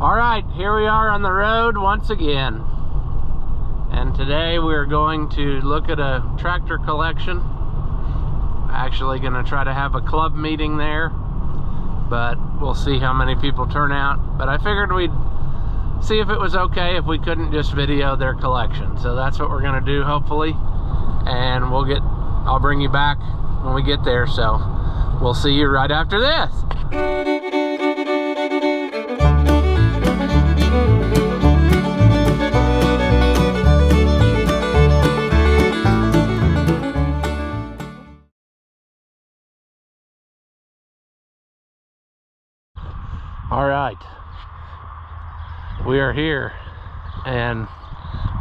All right, here we are on the road once again. And today we're going to look at a tractor collection. Actually gonna try to have a club meeting there, but we'll see how many people turn out. But I figured we'd see if it was okay if we couldn't just video their collection. So that's what we're gonna do, hopefully. And I'll bring you back when we get there. So we'll see you right after this. All right, we are here and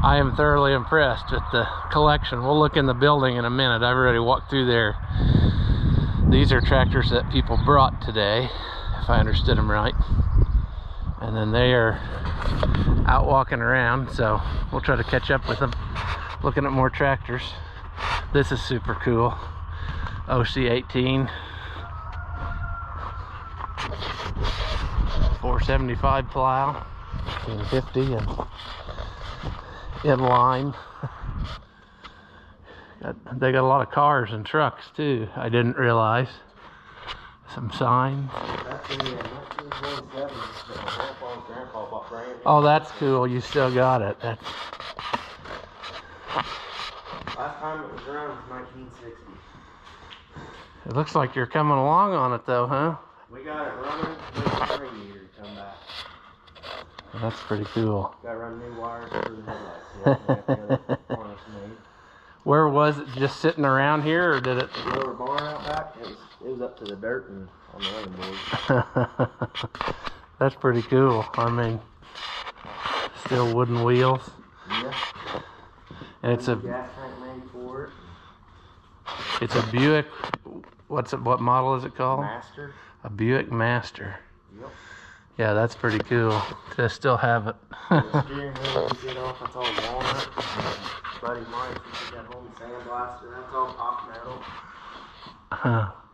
I am thoroughly impressed with the collection. We'll look in the building in a minute. I've already walked through there. These are tractors that people brought today, if I understood them right. And then they are out walking around, so we'll try to catch up with them, looking at more tractors. This is super cool. OC18. 475 plow, 50 and in line. They got a lot of cars and trucks too. I didn't realize. Some signs. Oh, that's cool. You still got it. That's. Last time it was around 1960. It looks like you're coming along on it though, huh? We got it running. Wait for the radiator to come back. That's pretty cool. Got to run new wires through the headlights. Yeah, we got the other harness made. Where was it? Just sitting around here, or did it? The lower barn out back. It was up to the dirt and on the other board. That's pretty cool. I mean, still wooden wheels. Yeah. And it's a gas tank made for it. It's a Buick. What model is it called? Master. A Buick Master. Yep. Yeah, that's pretty cool to still have it. The steering wheel we get off, that's all walnut. Buddy Mike, he took that home sandblaster, that's all pop metal.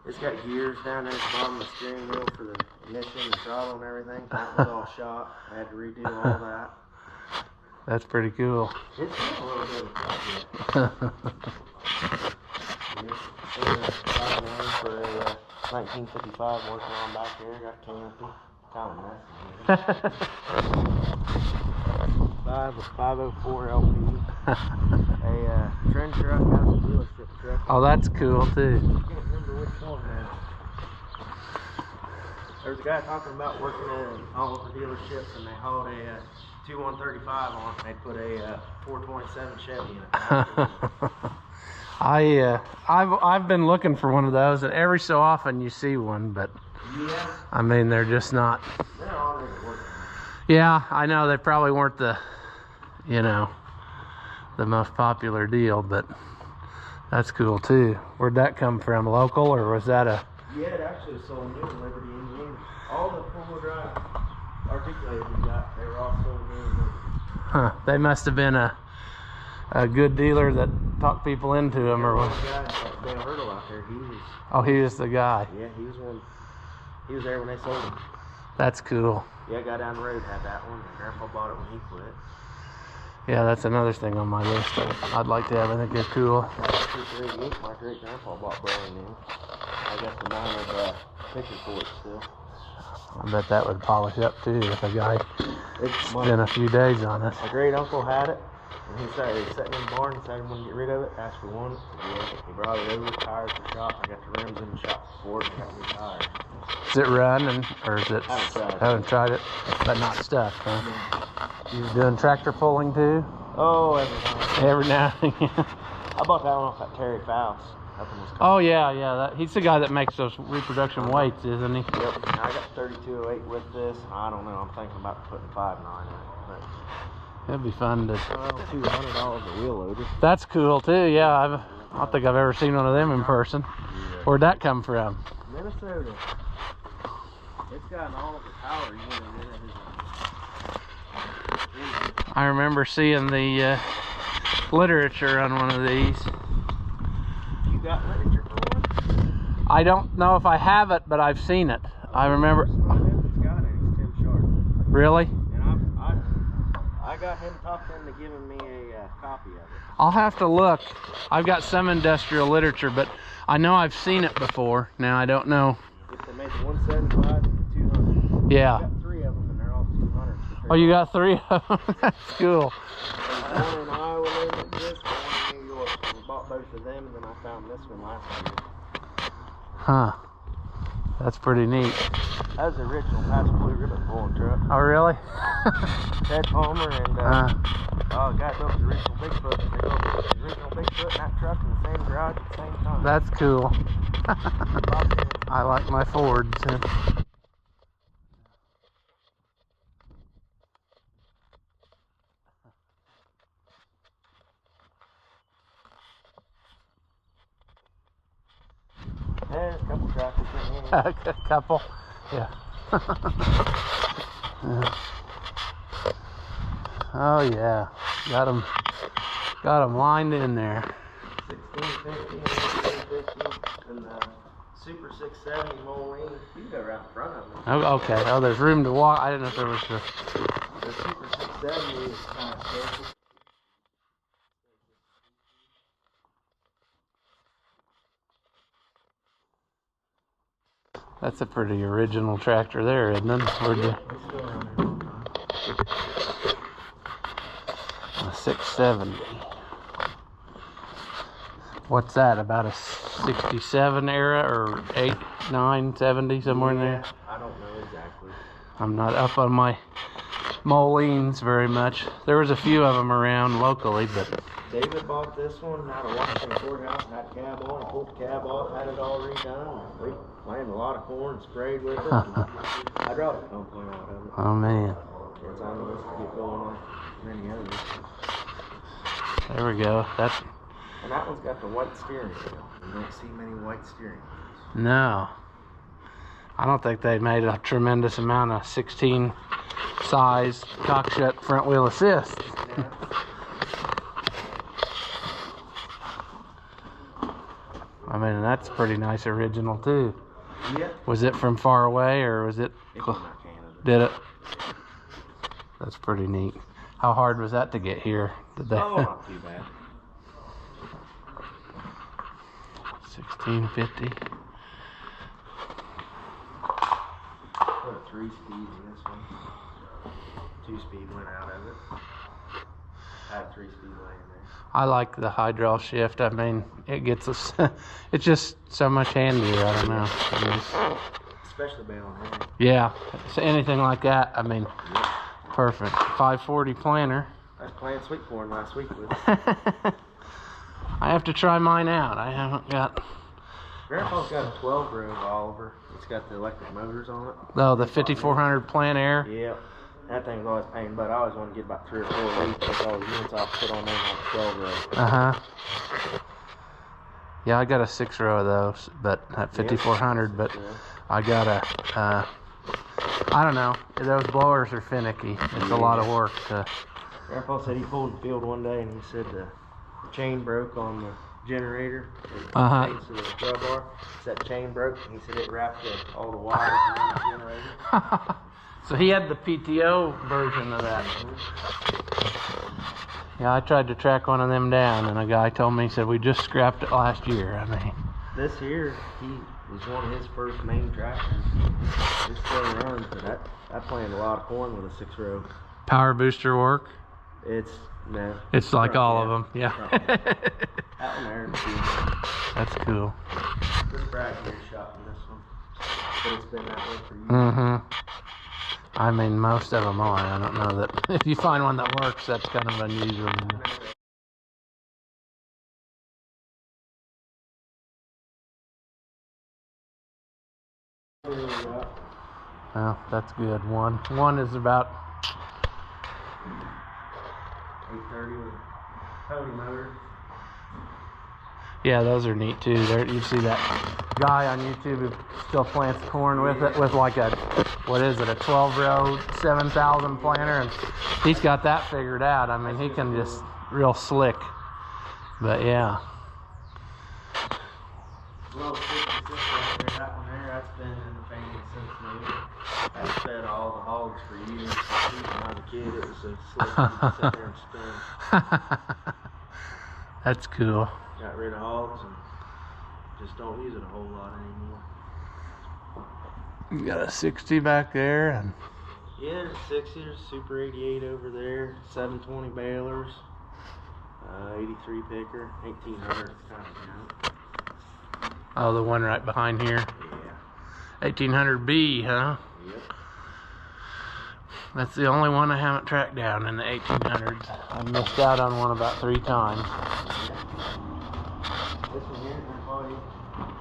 It's got gears down there at the bottom of the steering wheel for the ignition and throttle and everything. That was all shot. I had to redo all that. That's pretty cool. It's a little bit of a project. For a 1955 working on back there, got canopy. Kind of nice. 504 LP. A trend truck, got a dealership truck. Oh, that's cool too. I can't remember which one, man. There was a guy talking about working in all over dealerships, and they hauled a 2135 on it, and they put a 427 Chevy in it. I've been looking for one of those, and every so often you see one, but Yeah. I mean they're just not. They're already working. Yeah, I know they probably weren't the most popular deal, but that's cool too. Where'd that come from? Local, or was that a? Yeah, it actually sold new in Liberty, Indiana. All the four-wheel drive articulators we got, they were all sold new in Liberty. Huh? They must have been a good dealer that talked people into them, or what? Dale Hurdle out there, he was. Oh, he was the guy. Yeah, he was one. He was there when they sold them. That's cool. Yeah, guy down the road had that one. Grandpa bought it when he quit. Yeah, that's another thing on my list that I'd like to have. I think they're cool. That's 238. My great grandpa bought brand new. I got the 900 picture for it still. I bet that would polish up too if a guy It's spent a few days on it. My great uncle had it. And he started sitting in the barn and decided he wanted to get rid of it. Asked for one. He brought it over. Tires were shot. I got the rims in the shop for it. And got new tires. Is it running, or is it? Haven't tried it. But not stuck, huh? You doing tractor pulling too? Oh, Every now and again. I bought that one off that Terry Faust up in Wisconsin. Oh yeah. He's the guy that makes those reproduction weights, isn't he? Yep. Now I got 3208 with this. I don't know. I'm thinking about putting 5.9 in it. But It'd be fun to. well, $200 a wheel loader. That's cool too. Yeah, I don't think I've ever seen one of them in person. Yeah. Where'd that come from? Minnesota. It's got all of the power unit in it. I remember seeing the literature on one of these. You got literature for one? I don't know if I have it, but I've seen it. I remember. It's got it. It's Tim Sharp. Really? And I got him talked into giving me a copy of it. I'll have to look. I've got some industrial literature, but I know I've seen it before. Now I don't know. If they made the 175 and the 200. Yeah. I got 3 of them and they're all 200. Oh, you got 3 of them? That's cool. There's one in Iowa like this, one in New York. We bought both of them and then I found this one last year. Huh. That's pretty neat. That was the original Pass Blue Ribbon pulling truck. Oh, really? Ted Palmer and guy built the original Bigfoot. They built the original Bigfoot and that truck in the same garage at the same time. That's cool. I like my Fords. Yeah, there's a couple tractors in here. A couple? Yeah. Oh yeah, got them lined in there. 1650 and the Super 670 Moline. You can go right in front of them. Oh, okay. Oh, there's room to walk. I didn't know if there was The Super 670 is kind of special. That's a pretty original tractor there, isn't it? A 670. What's that? About a 67 era or 8, 9, 70, somewhere in there? I don't know exactly. I'm not up on my Molines very much. There was a few of them around locally, but David bought this one out of Washington Courthouse, had a cab on, pulled the cab off, had it all redone. We planted a lot of corn, sprayed with it. Hydraulic pump went out of it. oh man. It's on the list to get going on many others. There we go. And that one's got the white steering wheel. You don't see many white steering wheels. No. I don't think they made a tremendous amount of 16 size cock shut front wheel assist. Yeah. I mean, that's pretty nice original too. Yeah. Was it from far away or was it? It's from Canada. Did it? That's pretty neat. How hard was that to get here? Did they? Oh, not too bad. 1650. Put a 3-speed in this one. 2-speed went out of it. Had a 3-speed laying there. I like the hydraulic shift. I mean, it gets us. It's just so much handier. I don't know. I mean, Especially being on hand. yeah. So anything like that. I mean, perfect. 540 planter. I was playing sweet corn last week with it. I have to try mine out. I haven't got. Grandpa's got a 12-row Oliver. It's got the electric motors on it. Oh, the 5400 plant air. Yeah. That thing's always pain, but I always want to get about 3 or 4 weeks. Take all the units off, put on there on the 12-row. Yeah, I got a 6-row of those, but at 5400. But I got a. I don't know. Those blowers are finicky. It's a lot of work to. Grandpa said he pulled in the field one day and he said the chain broke on the generator. Uh huh. To the drum bar. That chain broke and he said it wrapped all the wires around the generator. So he had the PTO version of that. Yeah, I tried to track one of them down, and a guy told me, he said, we just scrapped it last year. I mean, this here, he was one of his first main tractors. It's still runs, but I planted a lot of corn with a 6-row. power booster work? It's, no. It's like all of them, yeah. That one there. That's cool. This Brad here shot in this one. But it's been that way for years. Mm-hmm. I mean, most of them are. I don't know that if you find one that works, that's kind of unusual. Well, that's good. One is about 830 with a Cody motor. Yeah, those are neat too. There, you see that guy on YouTube who still plants corn with it, with like a, what is it, a 12-row 7,000 planter, and he's got that figured out. I mean, he can just real slick. But yeah. Well, 56 right there, that one there, that's been in the family since new. I fed all the hogs for years. Even when I was a kid, it was so slick to sit there and spin. That's cool. Got rid of hogs and just don't use it a whole lot anymore. You got a 60 back there, and yeah, there's a 60, there's a Super 88 over there, 720 balers, 83 picker, 1800 kind of count. oh, the one right behind here. Yeah. 1800B, huh? Yep. That's the only one I haven't tracked down in the 1800s. I've missed out on one about 3 times. This one here, Grandpa, he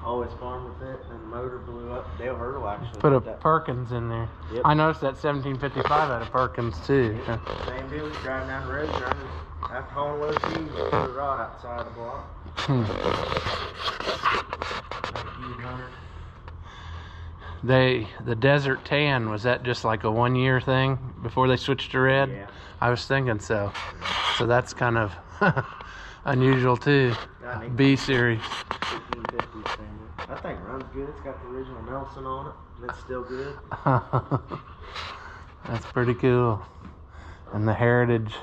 always farmed with it, and the motor blew up. Dale Hurdle actually Put a that. Perkins in there. Yep. I noticed that 1755 had a Perkins too. Yep. Same deal, he's driving down the road, driving, after hauling low keys, put a rod outside the block. 1900. The Desert Tan, was that just like a 1-year thing before they switched to red? Yeah. I was thinking so. So that's kind of unusual too. B series. 1550 thing. That thing runs good. It's got the original Nelson on it, and it's still good. That's pretty cool. And the Heritage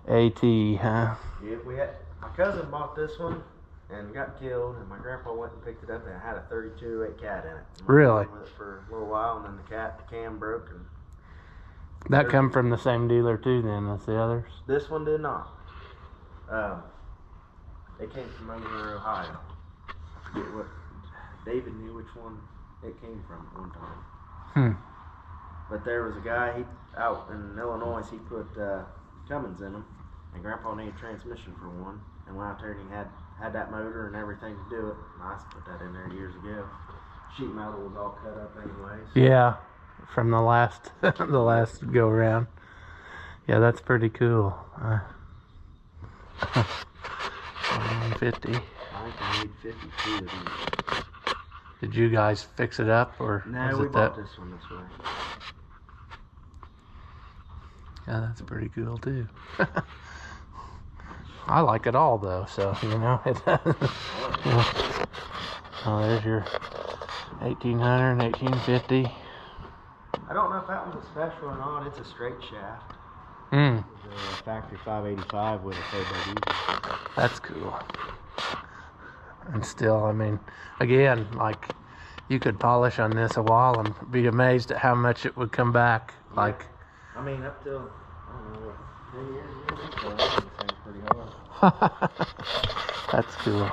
AT, huh? Yep, my cousin bought this one and got killed, and my grandpa went and picked it up, and it had a 32-weight cat in it. Really? With it for a little while, and then the cam broke. And That come from the same dealer too then as the others? this one did not. It came from over Ohio. I forget what. David knew which one it came from at one time. But there was a guy out in Illinois. He put Cummins in them, and Grandpa needed transmission for one. And went out there and he had that motor and everything to do it. And I put that in there years ago. Sheet metal was all cut up anyways. Yeah, from the last the last go around. Yeah, that's pretty cool. 150. I think I made 52 of these. Did you guys fix it up, or No, was we it bought that? this one this way. Yeah, that's pretty cool too. I like it all though, so you know it. Oh, there's your 1800, 1850. I don't know if that one's a special or not. It's a straight shaft. It's a factory 585 with a turbo diesel. That's cool. And still, I mean, again, like, you could polish on this a while and be amazed at how much it would come back. Yeah. Like, I mean, up till, I don't know, what, 10 years ago, it's still running pretty hard. that's cool.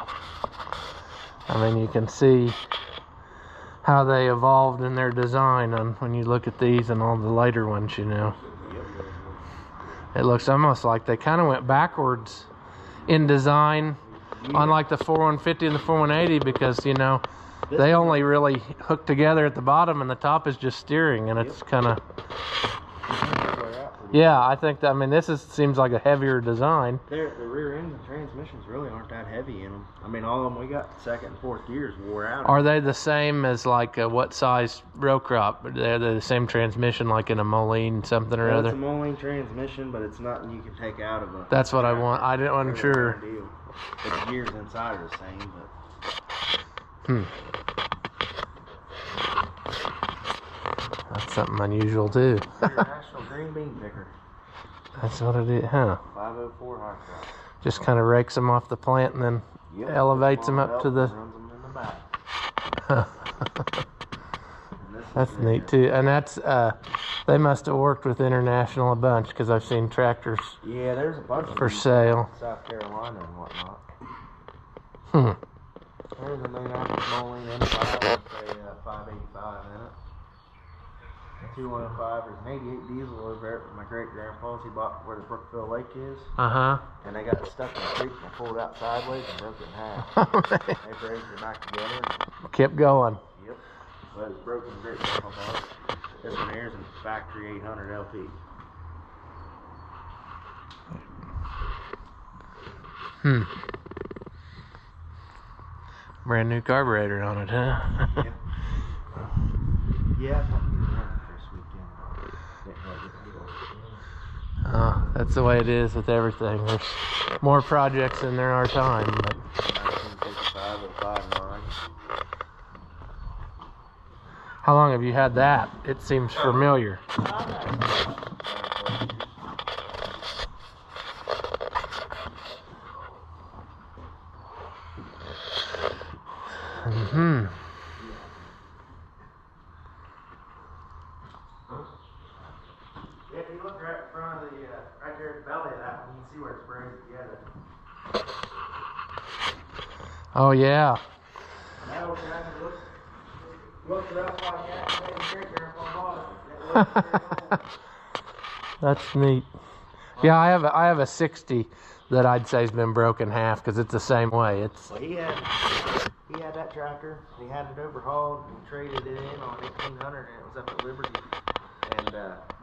I mean, you can see how they evolved in their design on when you look at these and all the later ones, you know. It looks almost like they kind of went backwards in design on like the 4150 and the 4180, because, you know, they only really hook together at the bottom and the top is just steering, and it's kind of, yeah, I think that, I mean, this seems like a heavier design. The rear end and transmissions really aren't that heavy in them. I mean, all of them we got second and fourth gears wore out. Are they the same as like what size row crop? They're the same transmission like in a Moline something or other? It's a Moline transmission, but it's nothing you can take out of a... That's what I want. I wasn't sure. The gears inside are the same, but... That's something unusual too. International green bean picker. That's what it is, huh? 504 hard top. Just kind of rakes them off the plant and then elevates them up to the... Runs them in the back. That's neat too. And that's, they must have worked with International a bunch, because I've seen tractors Yeah, there's a bunch of for these sale. in South Carolina and whatnot. Hmm. There's a Moline M5 with a 585 in it. 205. There's an 88 diesel over there at my great grandpa's. He bought where the Brookville Lake is. And they got stuck in the creek and pulled it out sideways and broke it in half. They raised it back together. And, kept going. yep. But it's broken great grandpa bought it. This one here is a factory 800 LP. Brand new carburetor on it, huh? Yep. Yeah, I thought we were running this weekend. Didn't really get to go. That's the way it is with everything. There's more projects than there are time. But 1955 with 5.9. How long have you had that? It seems familiar. Mm-hmm. Yeah, if you look right in front of the, right there at the belly of that one, you can see where it's braided together. Oh yeah. That old guy looked it up like that and made a trick there up on bottom. That's neat. Yeah, I have a 60 that I'd say has been broken half because it's the same way. It's Well, he had that tractor. He had it overhauled and traded it in on 1800, and it was up at Liberty. And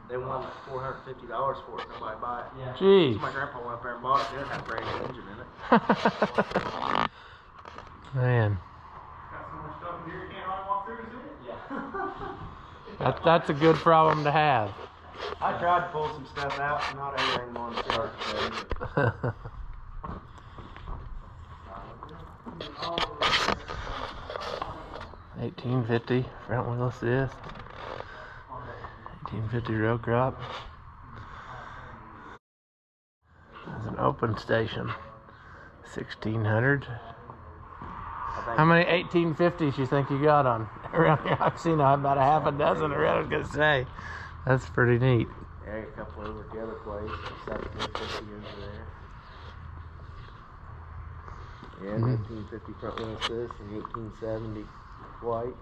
they won like $450 for it. Nobody bought it. Yeah. Jeez. So my grandpa went up there and bought it. It had a brand new engine in it. Man. Got so much stuff in here you can't hardly walk through, is it? Yeah. That's a good problem to have. I tried to pull some stuff out, not everything on the start. 1850 front wheel assist. 1850 row crop. There's an open station. 1600. How many 1850s you think you got on around here? I've seen about a half a dozen around. I was gonna say, that's pretty neat. Yeah, a couple over at the other place. 1750 over there. Yeah, 1850 front wheel assist and 1870 white.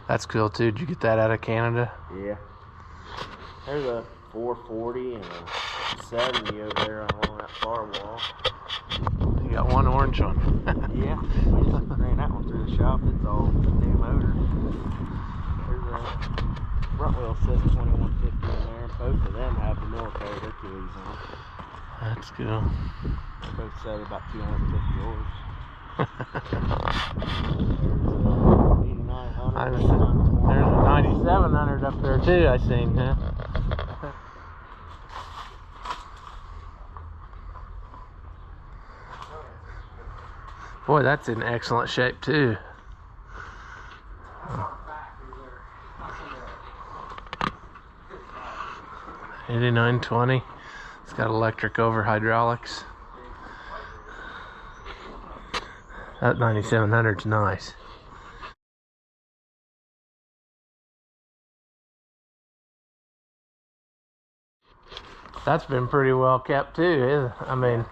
That's cool too. Did you get that out of Canada? Yeah. There's a 440 and a 70 over there along that far wall. You got one orange one. Yeah, we just ran that one through the shop. It's all new motor. There's a front wheel assist 2150 in there. Both of them have the military Hercules on. That's cool. They both set about 250 horse. There's a 8900. There's a 9700 up there too, I seen, huh? Boy, that's in excellent shape too. 8920. It's got electric over hydraulics. That 9700's nice. That's been pretty well kept too, isn't it? I mean,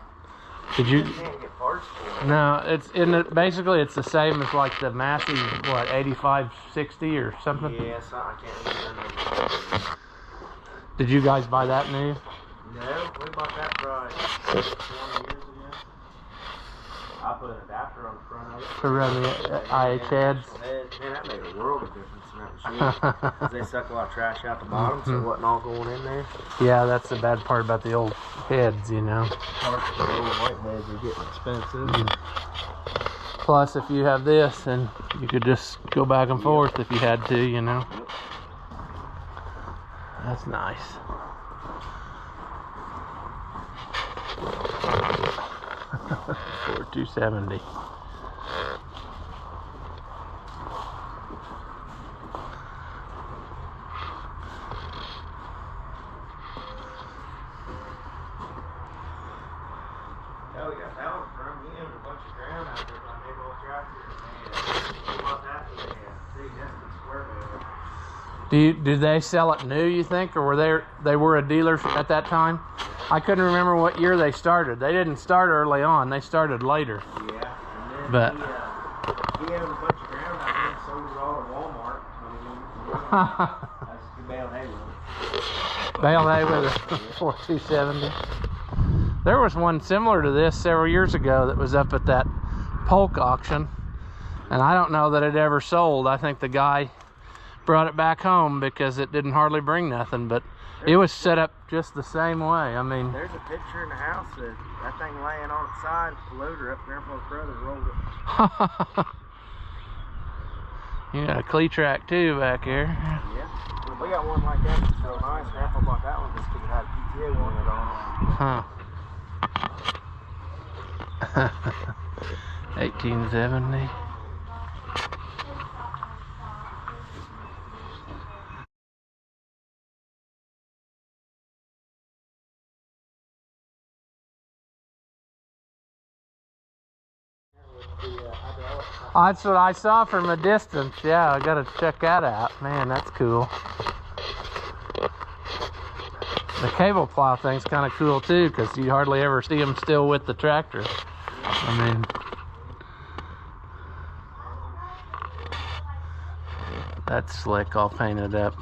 did you? Can't get parts for it. No, it's in it. Basically, it's the same as like the Massey, what, 8560 or something. Yeah, I can't remember. Did you guys buy that new? No, we bought that probably 20 years ago. I put an adapter on the front of it. To run the IH heads. Man, that made a world of difference in that machine. 'Cause they suck a lot of trash out the bottom, so it wasn't all going in there. Yeah, that's the bad part about the old heads, you know. Parts for the old white heads are getting expensive. Plus, if you have this, then you could just go back and forth if you had to, you know. Yep. That's nice. For 270. Yeah, we got that one from him, a bunch of ground out there by big old tractor. We bought that for the 3 distance square meter. Did they sell it new, you think, or they were a dealer at that time? I couldn't remember what year they started. They didn't start early on. They started later. Yeah, and then But he owned a bunch of ground out there and sold it all to Walmart. That's the bale hay with. bale hay with a 4270. There was one similar to this several years ago that was up at that Polk auction, and I don't know that it ever sold. I think the guy brought it back home because it didn't hardly bring nothing, but it was set up just the same way. I mean, there's a picture in the house of that thing laying on its side, the loader up Grandpa's brother rolled it. You got a Clee track too back here. Yeah, we got one like that that's so nice. Grandpa bought that one just because it had a PTA on it on. Huh. 1870. the hydraulic. That's what I saw from a distance. Yeah, I gotta check that out. Man, that's cool. The cable plow thing's kind of cool too, because you hardly ever see them still with the tractor. I mean, that's slick, all painted up.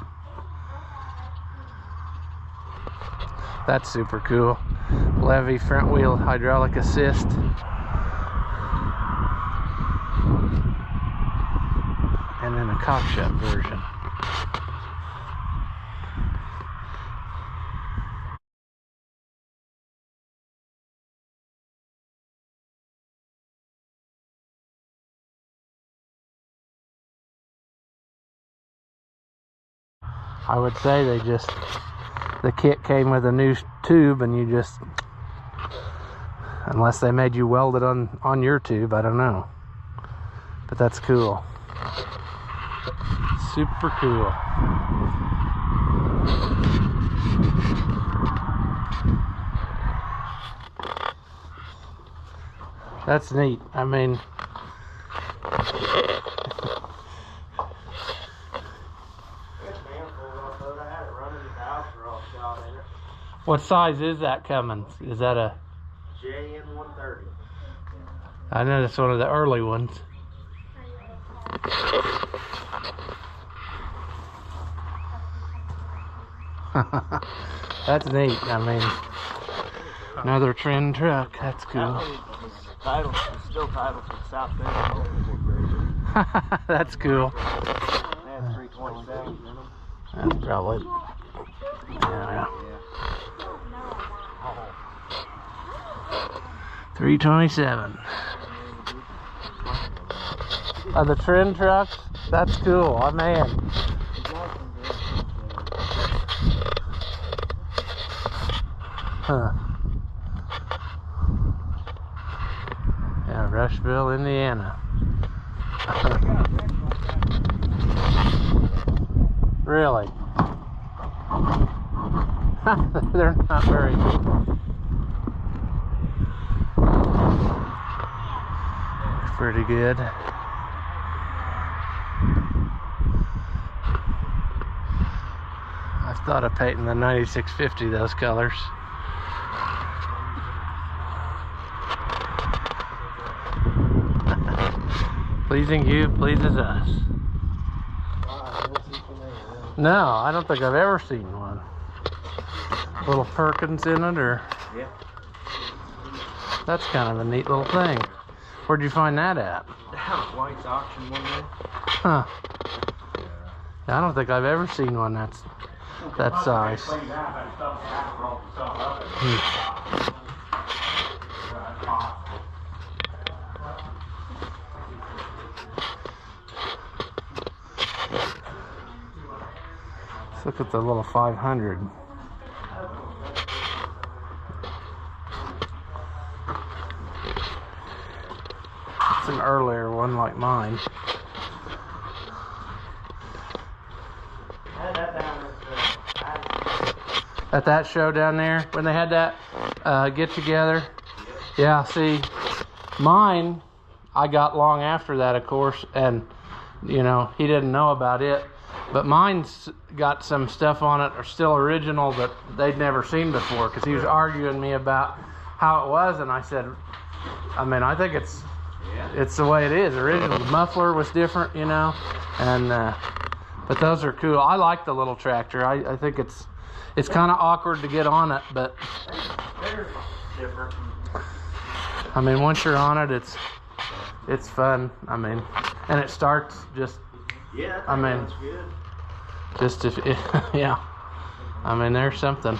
That's super cool. Levy front wheel hydraulic assist. And then a cockshut version. I would say the kit came with a new tube, and you just, unless they made you weld it on your tube, I don't know. But that's cool. Super cool. That's neat. I mean, what size is that coming? Is that a JN130? I know that's one of the early ones. That's neat. I mean, another trend truck. That's cool. Title, still title for South Bend Corporation. That's cool. That's 327. That's probably, yeah. 327. The trend trucks? That's cool. Oh, man. Huh. Yeah, Rushville, Indiana. Really? They're not very good. Pretty good. I thought of painting the 9650 those colors. Pleasing you pleases us. No, I don't think I've ever seen one. Little Perkins in it, or? Yeah. That's kind of a neat little thing. Where'd you find that at? White's auction one day. Huh. Yeah, I don't think I've ever seen one that's that size. Let's look at the little 500. It's an earlier one like mine. At that show down there, when they had that get together. Yeah, see, mine, I got long after that, of course, and, you know, he didn't know about it. But mine's got some stuff on it, or still original, that they'd never seen before, because he was arguing me about how it was, and I said, I mean, I think it's the way it is, original. The muffler was different, you know, and but those are cool. I like the little tractor. I think it's kind of awkward to get on it, but They're different. I mean, once you're on it, it's fun. I mean, and it starts just, Yeah, I mean, that's good. just if yeah. I mean, there's something.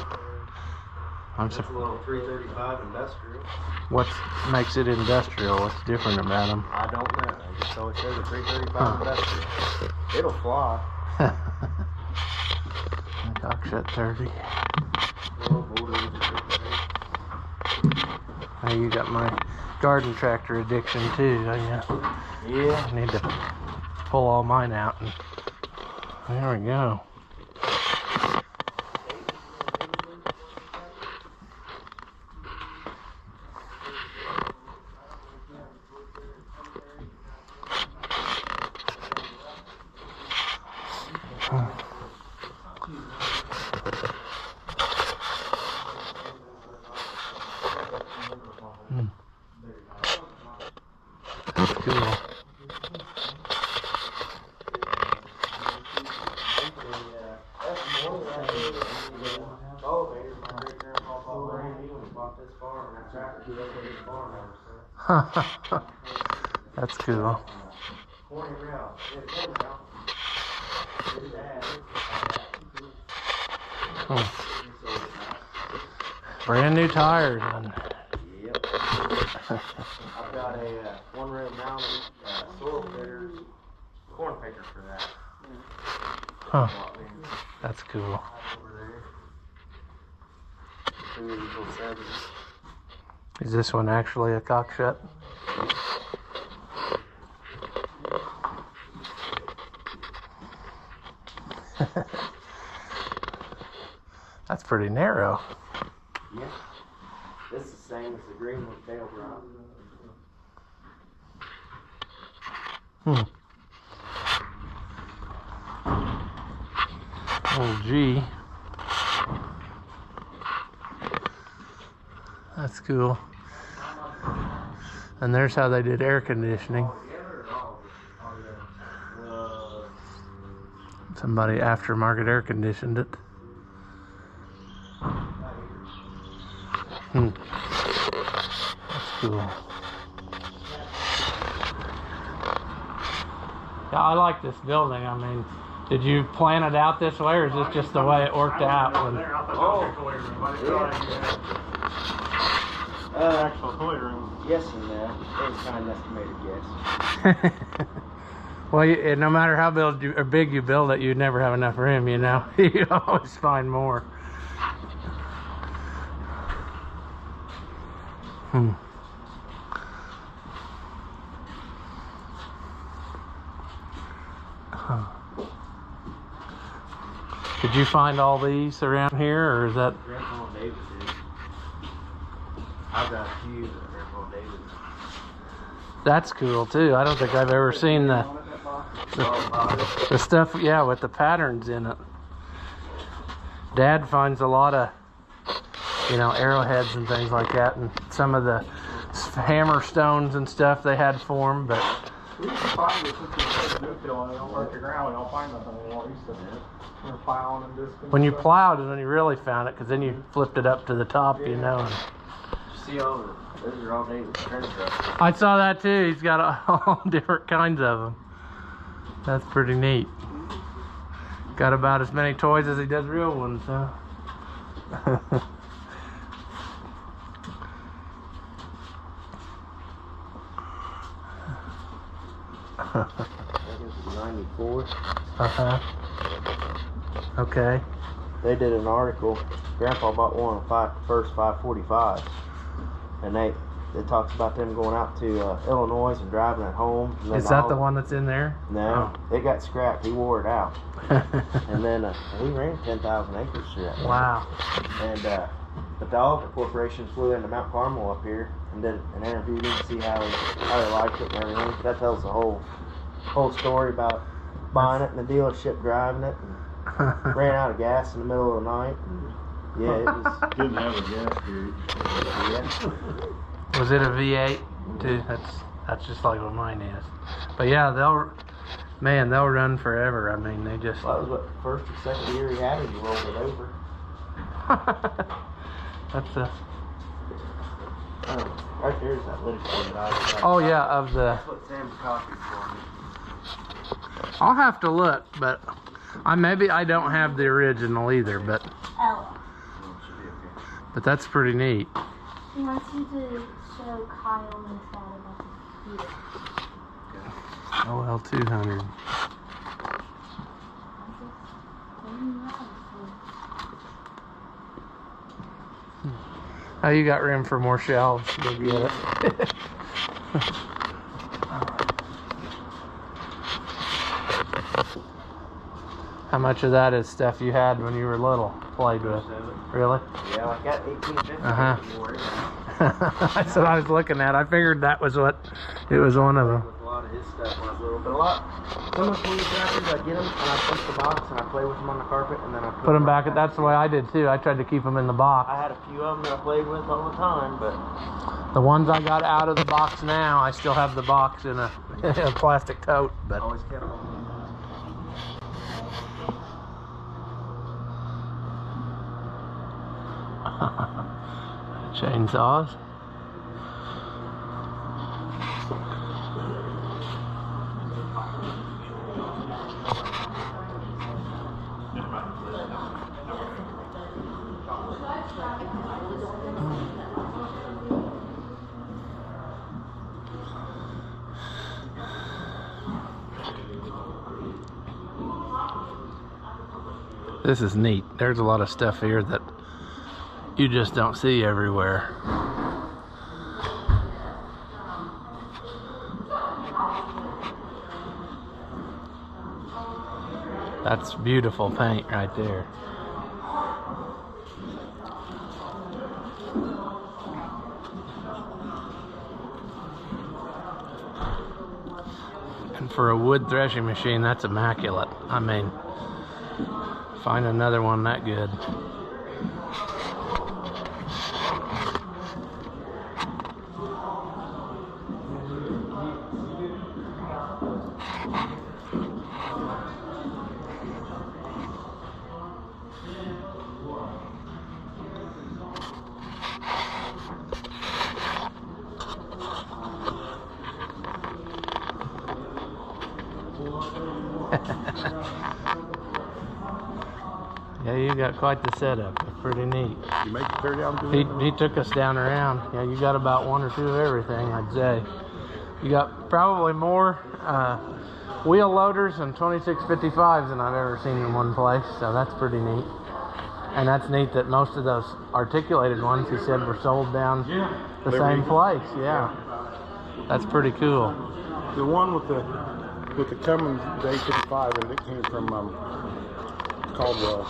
That's a little 335 industrial. What makes it industrial? What's different about them? I don't know. I just always said the 335 industrial. It'll fly. Cockshut 30. Well, Now you got my garden tractor addiction too. yeah. I need to pull all mine out. And there we go. elevator, my great grandpa bought brand new when he bought this farm, and that tractor he located the farm ever since. That's cool. Corny rail. Yeah, corny rail. His dad. Brand new tires. And Yep. I've got a one-rail mounted soil fitter, corn picker for that. huh. That's cool. Over there. Is this one actually a cock shut? That's pretty narrow. Yeah. This is the same as the green one tail drop. Oh, gee. That's cool. And there's how they did air conditioning. Somebody aftermarket air conditioned it. That's cool. Yeah, I like this building. I mean, did you plan it out this way, or is this just the way it worked out? Actual toy room. Yes and no. It was kind of an estimated guess. Well, no matter how big you build it, you'd never have enough room, you know? You always find more. Did you find all these around here, or is that? Grandpa and David did. I've got a few that Grandpa and David. That's cool too. I don't think I've ever seen the stuff, yeah, with the patterns in it. Dad finds a lot of, you know, arrowheads and things like that, and some of the hammer stones and stuff they had for him, but We used to find it since we started new fill and we don't work the ground, we don't find nothing anymore. We used to we're plowing and disking. when you plowed is when you really found it, because then you flipped it up to the top, you know. And See all the, those are all David's turn trucks. I saw that too. He's got all different kinds of them. That's pretty neat. Got about as many toys as he does real ones, huh? I think it was 94. Okay. They did an article. Grandpa bought one of the first 545s, and it talks about them going out to Illinois and driving it home. And Is that the one that's in there? No, it got scrapped. He wore it out, and then he ran 10,000 acres through that. Wow. And the Dog Corporation flew into Mount Carmel up here and did an interview to see how they liked it and everything. That tells the whole story about buying it and the dealership driving it, and ran out of gas in the middle of the night. And yeah, it was. Didn't have a gas gauge. Yeah. Was it a V8 too? That's just like what mine is. But yeah, they'll run forever. I mean, they just. Well, that was what, first or second year he had it, he rolled it over. That's a. Right there's that little one that I. Oh yeah, of the. That's what Sam copied for me. I'll have to look, but maybe I don't have the original either. But that's pretty neat. He wants you to show Kyle inside of the computer. OL 200. Oh, you got room for more shelves. Go get it. How much of that is stuff you had when you were little, played with? Really? Yeah, I got 1850 anymore. That's what I was looking at. I figured that was what it was, one of them. With a lot of his stuff when I was little, but some of the clean tractors, I get them and I put the box and I play with them on the carpet and then I Put them back. That's the way I did too. I tried to keep them in the box. I had a few of them that I played with all the time, but The ones I got out of the box now, I still have the box in a, in a plastic tote. But always kept them. Chainsaws. This is neat. There's a lot of stuff here that you just don't see everywhere. That's beautiful paint right there. And for a wood threshing machine, that's immaculate. I mean, find another one that good. Yeah, you got quite the setup. It's pretty neat. You make the tear down? He took us down around. Yeah, you got about one or two of everything, I'd say. You got probably more wheel loaders and 2655s than I've ever seen in one place, so that's pretty neat. And that's neat that most of those articulated ones, he said, were sold down the same place. Yeah, that's pretty cool. The one with the Cummins A55, and it came from Caldwell.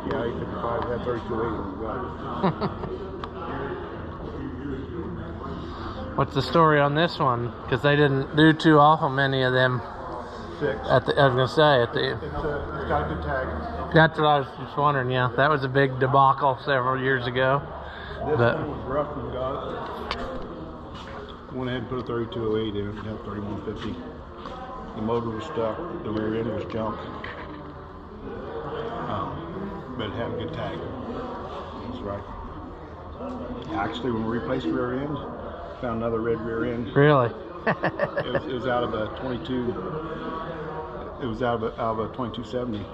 Yeah, A55 had 3280. What's the story on this one? Because they didn't do too awful many of them. 6. I was gonna say at the. It's got a good tag. That's what I was just wondering. Yeah, that was a big debacle several years ago. This But one was rough and got it. Went ahead and put a 3208 in it. It had 3150. The motor was stuck. The rear end was junk. But it had a good tag. That's right. Actually, when we replaced the rear end, found another red rear end. really, It was out of a 22. It was out of a 2270.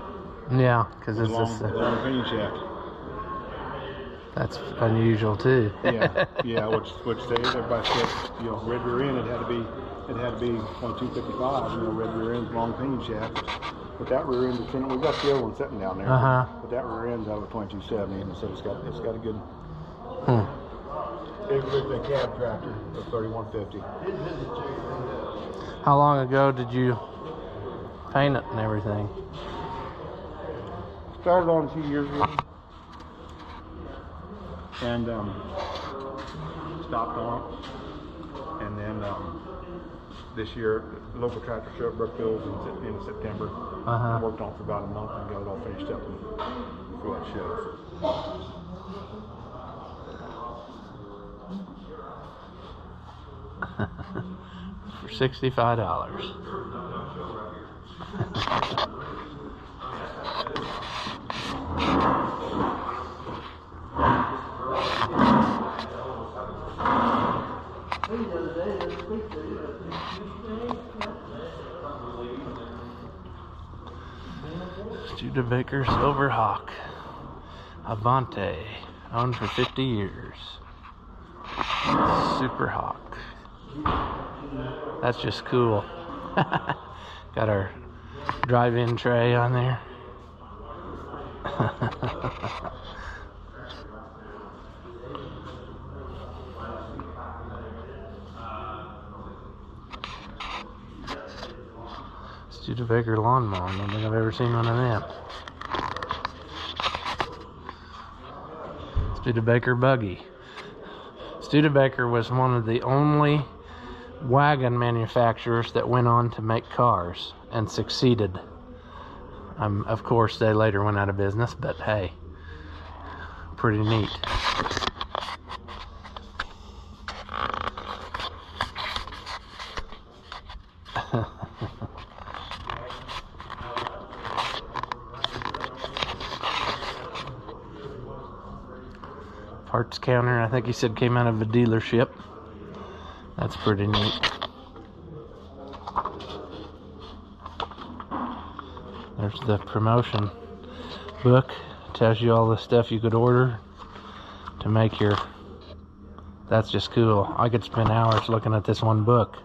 yeah, because it's Long, just long pinion shaft. that's unusual too. Yeah. Which everybody said, red rear end. It had to be 2255. Red rear end, long pinion shaft. But that rear end, we got the other one sitting down there. But that rear end's out of a 2270, and so it's got a good. It was a cab tractor, a 3150. How long ago did you paint it and everything? Started on 2 years ago, and stopped on it. And then this year, the local tractor show at Brookfield in September. I worked on it for about a month and got it all finished up for that show. For $65. Studebaker Silverhawk Avante, owned for 50 years. Superhawk. That's just cool. Got our drive-in tray on there. Studebaker lawnmower. I don't think I've ever seen one of them. Studebaker buggy. Studebaker was one of the only wagon manufacturers that went on to make cars and succeeded. Of course, they later went out of business, but hey, pretty neat. Parts counter. I think he said came out of a dealership. That's pretty neat. There's the promotion book. Tells you all the stuff you could order to make your... That's just cool. I could spend hours looking at this one book.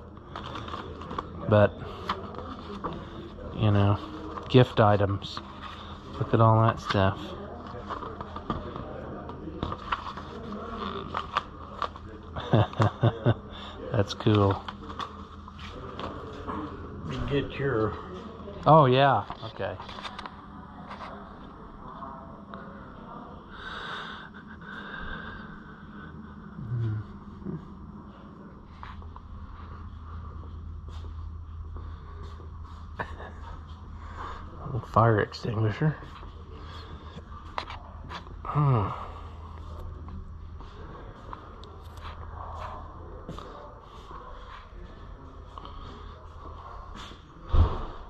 But, you know, gift items. Look at all that stuff. That's cool. You get your... Oh, yeah. Okay. Fire extinguisher.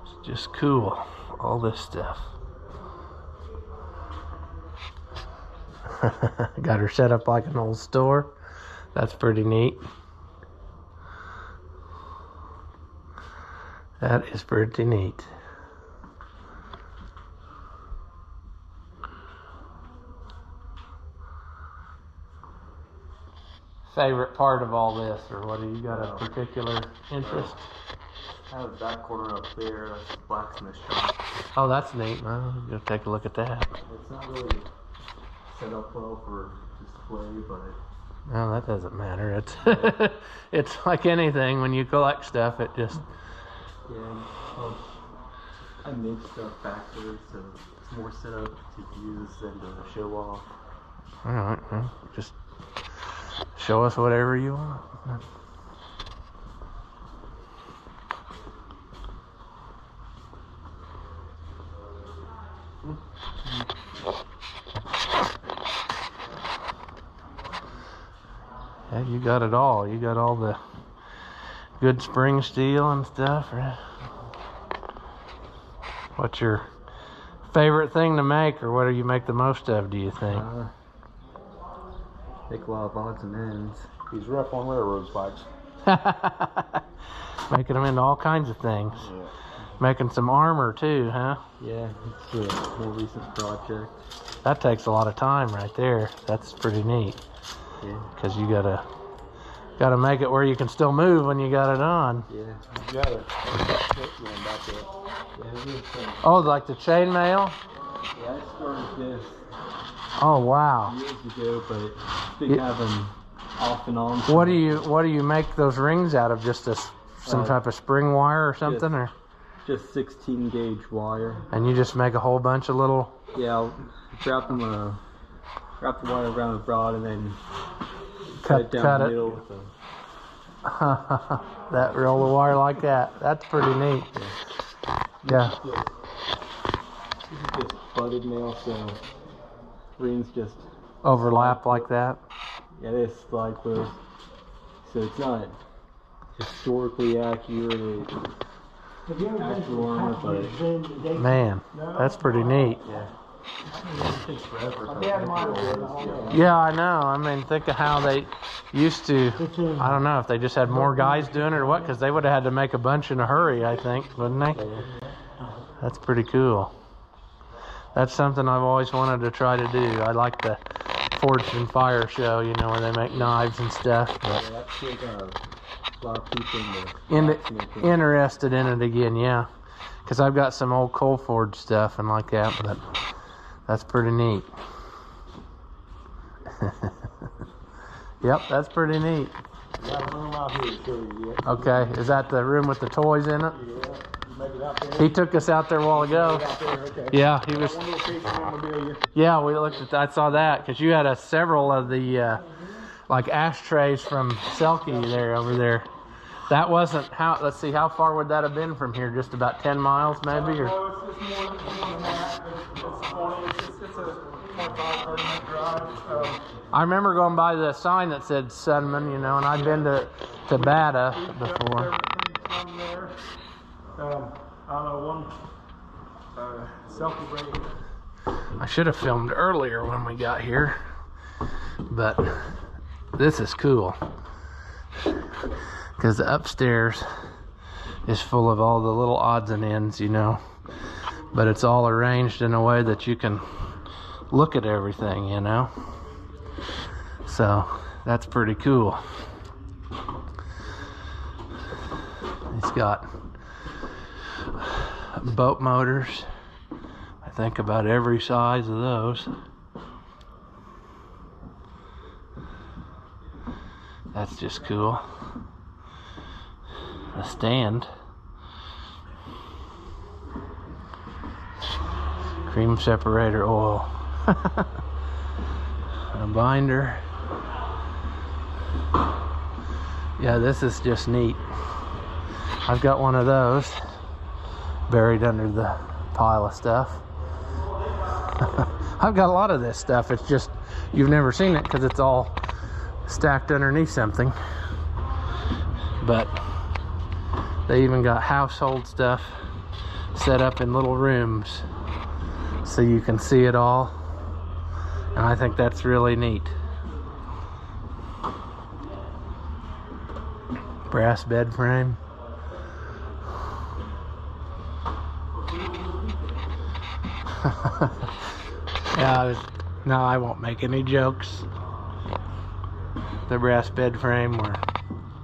It's just cool, all this stuff. Got her set up like an old store. That's pretty neat. That is pretty neat. Favorite part of all this, or what do you got a particular interest? I have that corner up there, that's the blacksmith shop. Oh, that's neat. Well, I'm gonna take a look at that. It's not really set up well for display, but No, that doesn't matter. It's it's like anything when you collect stuff. It just yeah, I make stuff backwards, so it's more set up to use than to show off. all right. Well, just show us whatever you want. Yeah, you got it all. You got all the good spring steel and stuff, right? What's your favorite thing to make, or what do you make the most of, do you think? Make a lot of odds and ends. He's rough on railroad spikes. Making them into all kinds of things. Yeah. Making some armor too, huh? Yeah, it's a more recent project. That takes a lot of time right there. That's pretty neat. Yeah. Because you gotta make it where you can still move when you got it on. Yeah. You got it. Going back there. Yeah, Oh, like the chainmail? yeah, I started this Oh wow. years ago, but it's been having off and on. What do you make those rings out of? Just some type of spring wire or something, or? Just 16 gauge wire. And you just make a whole bunch of little. Yeah, I'll wrap the wire around the rod and then Cut down the it. middle with a That roll of wire like that. That's pretty neat. Yeah. This is just butted nail, so rings just Overlap like that. yeah, they slide close. So it's not historically accurate. Actual armor, but Man, that's pretty neat. yeah. Yeah, I know. I mean, think of how they used to. I don't know if they just had more guys doing it or what, because they would have had to make a bunch in a hurry, I think, wouldn't they? That's pretty cool. That's something I've always wanted to try to do. I like the Forged and Fire show, you know, where they make knives and stuff. But Yeah, that's what a lot of people interested in it again, yeah. Because I've got some old coal forged stuff and like that, but that's pretty neat. Yep, that's pretty neat. Got a room out here to show you yet. Okay, is that the room with the toys in it? Yeah, you make it out there. He took us out there a while ago. Out there, okay. Yeah, he was. One little piece of memorabilia. Yeah, we looked at that. I saw that because you had several of the like ashtrays from Selkie there over there. That wasn't how. Let's see, how far would that have been from here? Just about 10 miles, maybe, or. Oh, it's more than that. It's 20. It's a 25, 30 minute drive. I remember going by the sign that said Sunman, you know, and I've been to Bata before. Everything from there. I know one Selkie ring. I should have filmed earlier when we got here. But this is cool because the upstairs is full of all the little odds and ends, you know, but it's all arranged in a way that you can look at everything, you know. So that's pretty cool. It's got boat motors, I think about every size of those. That's just cool. A stand. Cream separator oil. A binder. Yeah, this is just neat. I've got one of those buried under the pile of stuff. I've got a lot of this stuff. It's just you've never seen it because it's all stacked underneath something. But they even got household stuff set up in little rooms so you can see it all, and I think that's really neat. Brass bed frame. Yeah, no, I won't make any jokes. The brass bed frame where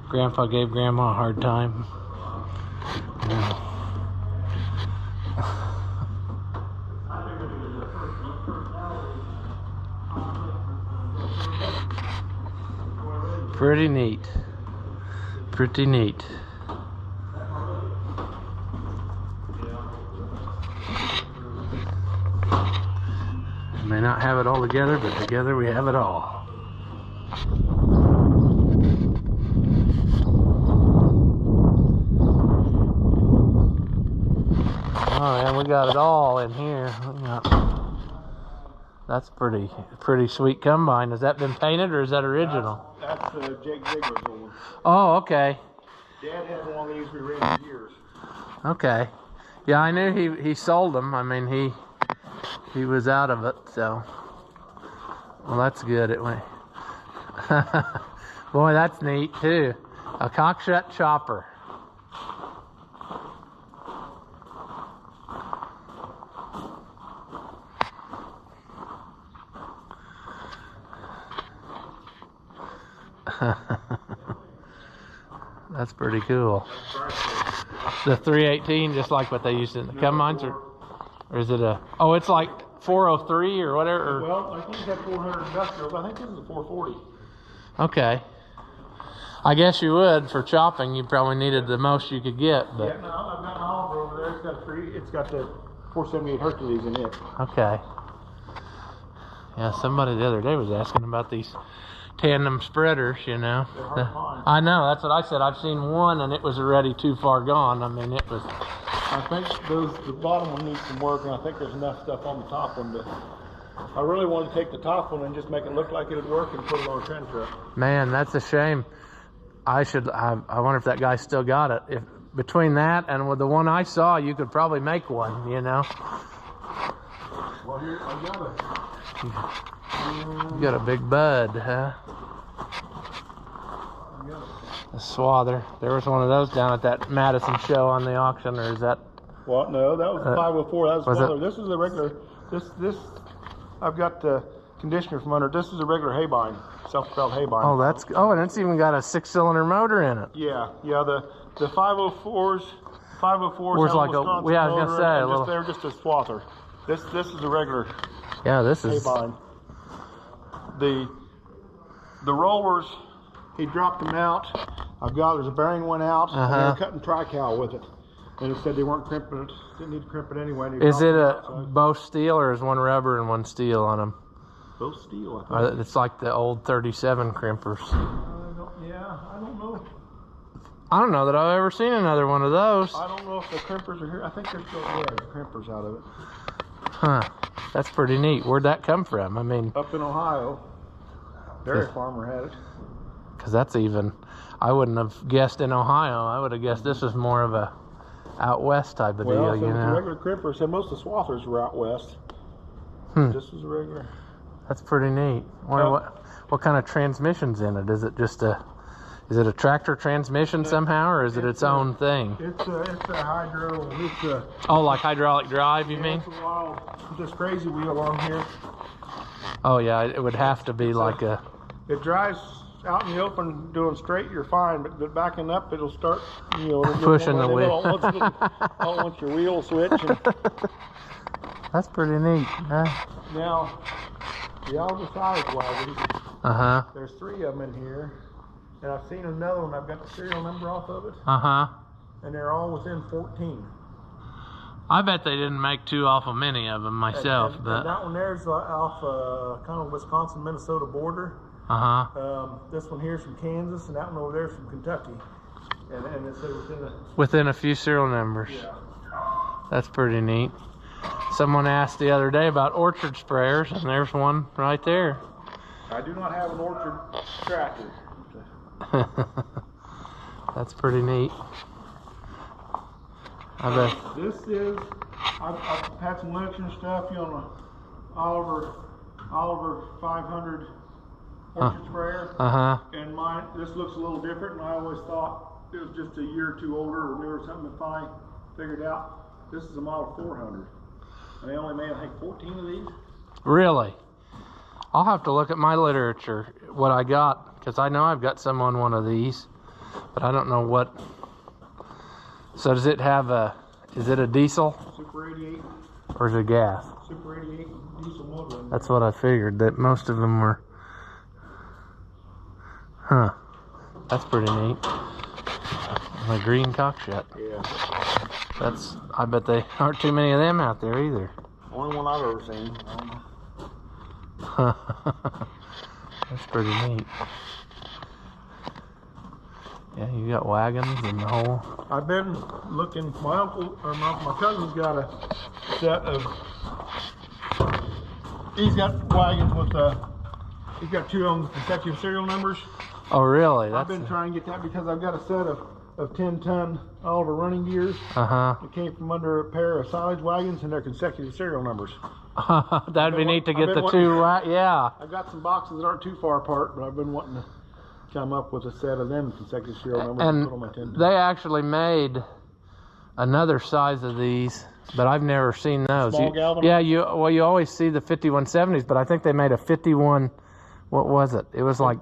Grandpa gave Grandma a hard time. Yeah. Pretty neat. Pretty neat. May not have it all together, but together we have it all. Oh, and we got it all in here. That's pretty sweet combine. Has that been painted or is that original? That's Jake Ziegler's old one. Oh, okay. Dad had one of these we ran for years. Okay. Yeah, I knew he sold them. I mean, he was out of it, so. Well, that's good. It went. Boy, that's neat too. A cockshut chopper. That's pretty cool. The 318, just like what they used in the combines, or is it a? Oh, it's like 403 or whatever. Well, I think you had 400 industrials. I think this is a 440. Okay. I guess you would for chopping. You probably needed the most you could get, but. Yeah, no, I've got an Oliver over there. It's got the 478 Hercules in it. Okay. Yeah, somebody the other day was asking about these tandem spreaders, you know. They're hard to find. I know, that's what I said. I've seen one and it was already too far gone. I mean, it was. I think the bottom one needs some work, and I think there's enough stuff on the top one, but I really want to take the top one and just make it look like it'd work and put it on a trend truck. Man, that's a shame. I wonder if that guy still got it. If between that and with the one I saw, you could probably make one, you know. Well, here, I got it. You got a big bud, huh? A swather. There was one of those down at that Madison show on the auction, or is that? Well, no, that was the 504. That was Was this is a regular. This I've got the conditioner from under. This is a regular haybine, self-propelled haybine. Oh, and it's even got a 6-cylinder motor in it. Yeah. The 504s. 504s was have like Wisconsin a, yeah, I was motor, gonna say a little. they're just a swather. This is a regular. Yeah, this is. Haybine. The rollers, he dropped them out. There's a bearing went out. And they were cutting tri-cal with it, and it said they weren't crimping it. Didn't need to crimp it anyway. Is it both steel, or is one rubber and one steel on them? Both steel, I think. It's like the old 37 crimpers. I don't know. I don't know that I've ever seen another one of those. I don't know if the crimpers are here. I think there's still crimpers out of it. Huh. That's pretty neat. Where'd that come from? I mean, up in Ohio. Dairy farmer had it. Because that's even, I wouldn't have guessed in Ohio. I would have guessed this was more of a out west type of deal, you know. The regular crimpers, and most of the swathers were out west. This was a regular. That's pretty neat. Wonder what kind of transmission's in it. Is it just is it a tractor transmission somehow, or is it its own thing? It's a hydro. Oh, like hydraulic drive, you mean? It's a wild, this crazy wheel on here. Oh yeah, it would have to be like a. It drives out in the open doing straight, you're fine, but backing up, it'll start, you know, pushing the wheel. Once your wheel switch. And that's pretty neat. Huh? Now, the oversized wagons. There's 3 of them in here, and I've seen another one. I've got the serial number off of it. And they're all within 14. I bet they didn't make too awful many of them myself, but and that one there's off kind of Wisconsin-Minnesota border. This one here's from Kansas, and that one over there's from Kentucky. And it's within a few serial numbers. Yeah. That's pretty neat. Someone asked the other day about orchard sprayers, and there's one right there. I do not have an orchard tractor. That's pretty neat. I bet. This is, I've had some lecture and stuff, you know, Oliver 500 orchard sprayer. And mine, this looks a little different, and I always thought it was just a year or 2 older or newer or something. If I figured out, this is a model 400. And they only made, I think, 14 of these. Really? I'll have to look at my literature, what I got, because I know I've got some on one of these, but I don't know what. So does it have is it a diesel? Super 88. Or is it gas? Super 88 diesel motor. That's what I figured, that most of them were. Huh. That's pretty neat. A green cockshut. Yeah. I bet they aren't too many of them out there either. Only one I've ever seen. That's pretty neat. Yeah, you got wagons and the whole. I've been looking. My uncle or my cousin's got a set of. He's got wagons with he's got 2 on consecutive serial numbers. Oh really? I've been trying to get that because I've got a set of 10-ton Oliver running gears. It came from under a pair of silage wagons, and they're consecutive serial numbers. That'd be neat to get the 2. Yeah. I've got some boxes that aren't too far apart, but I've been wanting to come up with a set of them consecutive serial numbers. And put on my 10-ton. they actually made another size of these, but I've never seen those. Small galvanized? Yeah, you always see the 5170s, but I think they made a 51. What was it? It was like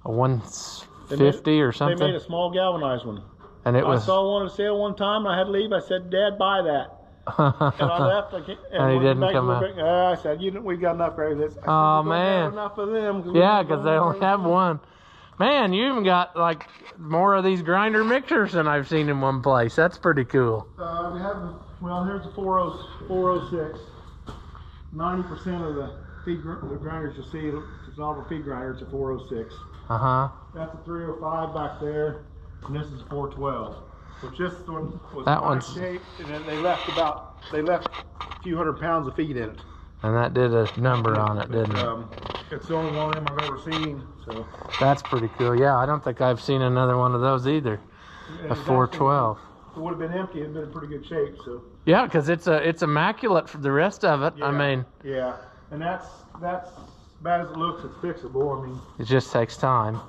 a 150 or something. They made a small galvanized one. And it was. I saw one at sale one time, and I had to leave. I said, "Dad, buy that." And I left. And he didn't come out. I said, "We got enough right this." Oh man. Enough of them. Yeah, because they only have one. Man, you even got like more of these grinder mixers than I've seen in one place. That's pretty cool. We have, well, here's the 406. 90% of the grinders you see, it's not a feed grinder, it's a 406. That's a 305 back there, and this is a 412. So just one was that one's shaped, and then they left a few hundred pounds of feed in it. And that did a number on it, didn't it? It's the only one of them I've ever seen. So that's pretty cool. Yeah, I don't think I've seen another one of those either. A 412. It would have been empty. It'd been in pretty good shape. So yeah, because it's immaculate for the rest of it. Yeah, I mean, yeah, and that's as bad as it looks. It's fixable. I mean, it just takes time.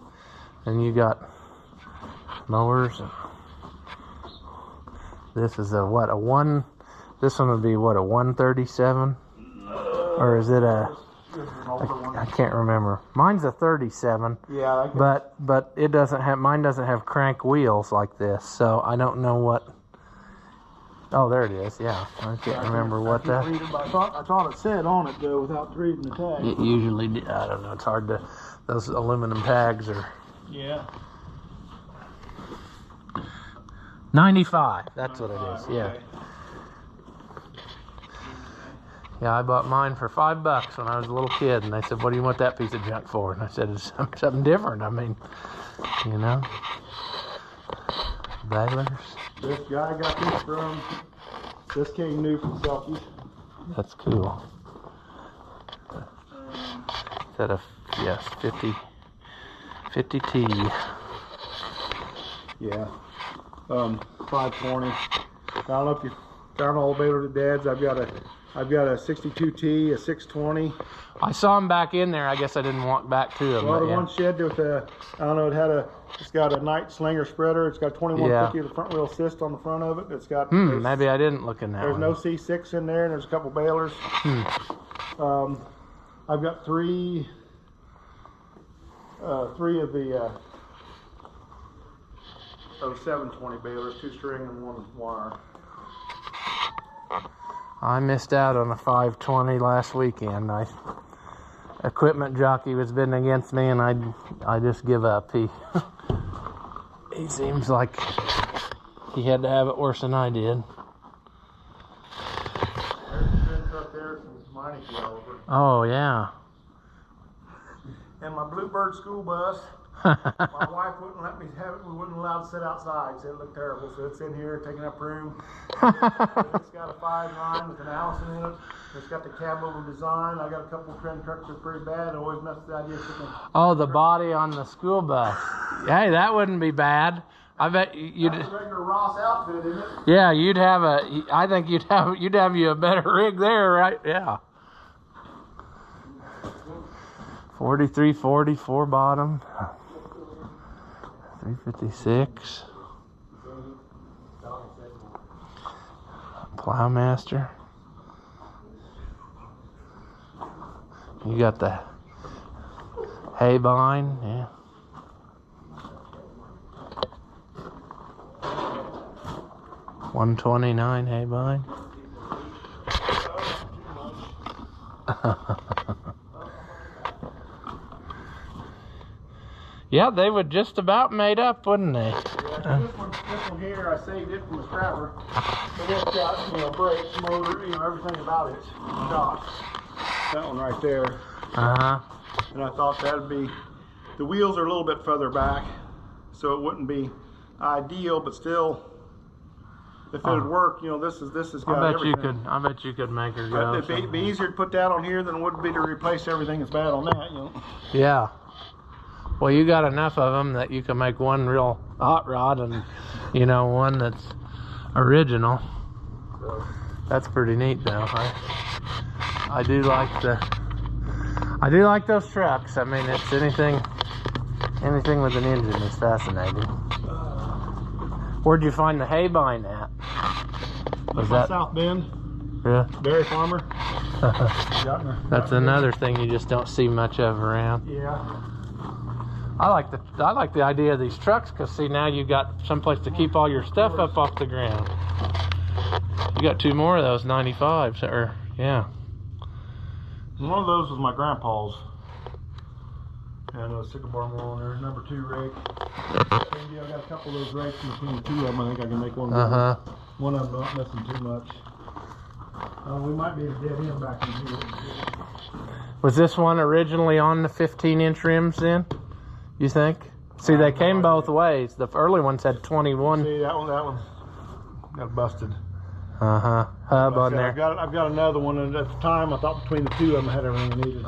And you got mowers. This is a what, a one? This one would be what, a 137? Or is it a? I can't remember. Mine's a 37. Yeah. But it doesn't have. Mine doesn't have crank wheels like this. So I don't know what. Oh, there it is. Yeah, I can't remember what that. I thought it said on it though, without reading the tag. It usually. I don't know. It's hard to. Those aluminum tags are. Yeah. 95. That's what it is. Yeah. Okay. Yeah, I bought mine for $5 when I was a little kid, and they said, "What do you want that piece of junk for?" And I said, "It's something different. I mean, you know." Balers. This guy got this from. This came new from Selkies. That's cool. Is that a 50T? Yeah. 520. I don't know if you found all Baylor to Dad's. I've got a I've got a 62T, a 620. I saw them back in there. I guess I didn't walk back to them. Well, the yeah. one shed with a, I don't know, it's got a night slinger spreader. It's got 2150 of the front wheel assist on the front of it. It's got. Maybe I didn't look in that There's one. no C6 in there, and there's a couple balers. I've got three of the 720 balers, 2-string and 1 wire. I missed out on a 520 last weekend. Equipment jockey was bidding against me, and I just give up. He seems like he had to have it worse than I did. There's a spin truck there, some mining over. Oh yeah. And my Bluebird school bus. My wife wouldn't let me have it. We wouldn't allow it to sit outside. So it looked terrible. So it's in here taking up room. It's got a 5.9 with an Allison in it. It's got the cab over design. I got a couple of trend trucks that are pretty bad. I always mess with the idea of sticking. Oh, the body on the school bus. Hey, that wouldn't be bad. I bet you'd. That's a regular Ross outfit, isn't it? Yeah, you'd have I think you'd have you a better rig there, right? Yeah. 4340 4 bottom. 356. Plowmaster. You got the hay bind, yeah. $129 hay bind. Yeah, they would just about made up, wouldn't they? Yeah, this one here, I saved it from the scrapper. But it's got, brakes, motor, everything about it. Shocks. That one right there. Uh-huh. And I thought that'd be, the wheels are a little bit further back, so it wouldn't be ideal, but still, if it would work, this has got everything. I bet you could make her go. It'd be easier to put that on here than it would be to replace everything that's bad on that, Yeah. Well, you got enough of them that you can make one real hot rod and, one that's original. That's pretty neat, though. I do like those trucks. I mean, it's anything with an engine is fascinating. Where'd you find the hay bind at? Was that South Bend? Yeah. Dairy farmer. That's another thing you just don't see much of around. Yeah. I like the idea of these trucks because see now you got someplace to keep all your stuff up off the ground. You got 2 more of those 95s, or yeah. One of those was my grandpa's. And a sycamore more on there. Number 2 rake. I got a couple of those rakes in between the 2 of them. I think I can make one. One of them not missing too much. We might be at a dead end back in here. Was this one originally on the 15-inch rims then? You think? See, they came both ways. The early ones had 21. See, that one got busted. Hub on there. I've got another one, and at the time I thought between the 2 of them I had everything I needed.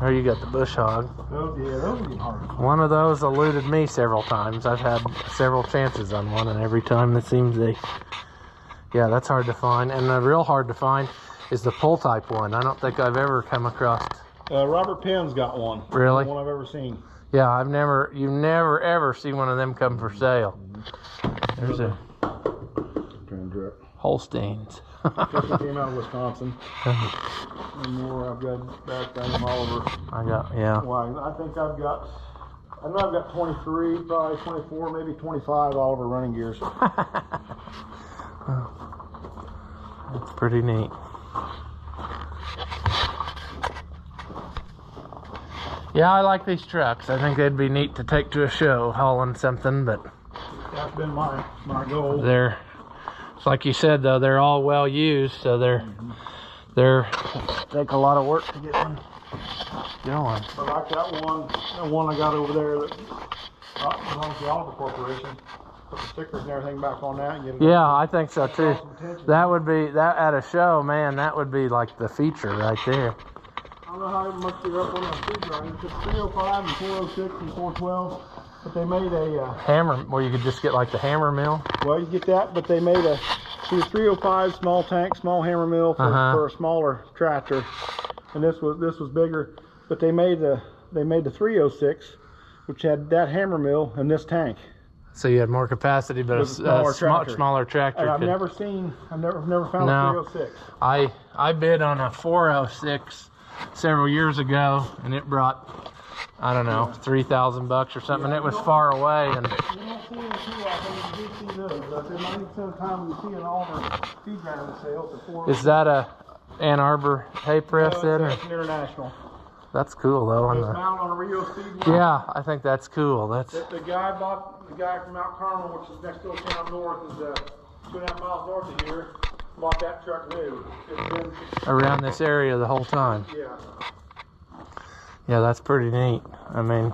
There you got the bush hog. Those would be hard. One of those eluded me several times. I've had several chances on one, and every time it seems yeah, that's hard to find. And the real hard to find is the pull type one. I don't think I've ever come across. Robert Penn's got one. Really? The one I've ever seen. Yeah, you never ever see one of them come for sale. There's a Holsteins. Just came out of Wisconsin. And more, I've got that thing all over. Yeah. Why? I know I've got 23, probably 24, maybe 25 all over running gears. That's pretty neat. Yeah, I like these trucks. I think they'd be neat to take to a show, hauling something, but that's been my goal. It's like you said though, they're all well used, so they're take a lot of work to get one going. But like that one I got over there that belongs to the Oliver Corporation. Put the stickers and everything back on that and get it. Yeah, I think so too. That would be at a show, man. That would be like the feature right there. I don't know how much they're up on that speed drive. It's 305 and 406 and 412, but they made a hammer where you could just get like the hammer mill. Well, you get that, but they made a See, 305 small tank, small hammer mill for a smaller tractor, and this was bigger. But they made the 306, which had that hammer mill and this tank. So you had more capacity, but a smaller tractor. And I've never found a 306. I bid on a 406 several years ago, and it brought, I don't know, $3,000 or something. It was far away, and you don't see them too often. You do see those. I said 90% of the time you see an Almer feed grinder sale. Is that a Ann Arbor hay press then? It's an international. That's cool though. It's mounted on a Rio speed line. Yeah, I think that's cool. That's the guy from Mount Carmel, which is next to a town north, is 2.5 miles north of here. Bought that truck new. It's been around this area the whole time. Yeah. Yeah, that's pretty neat. I mean,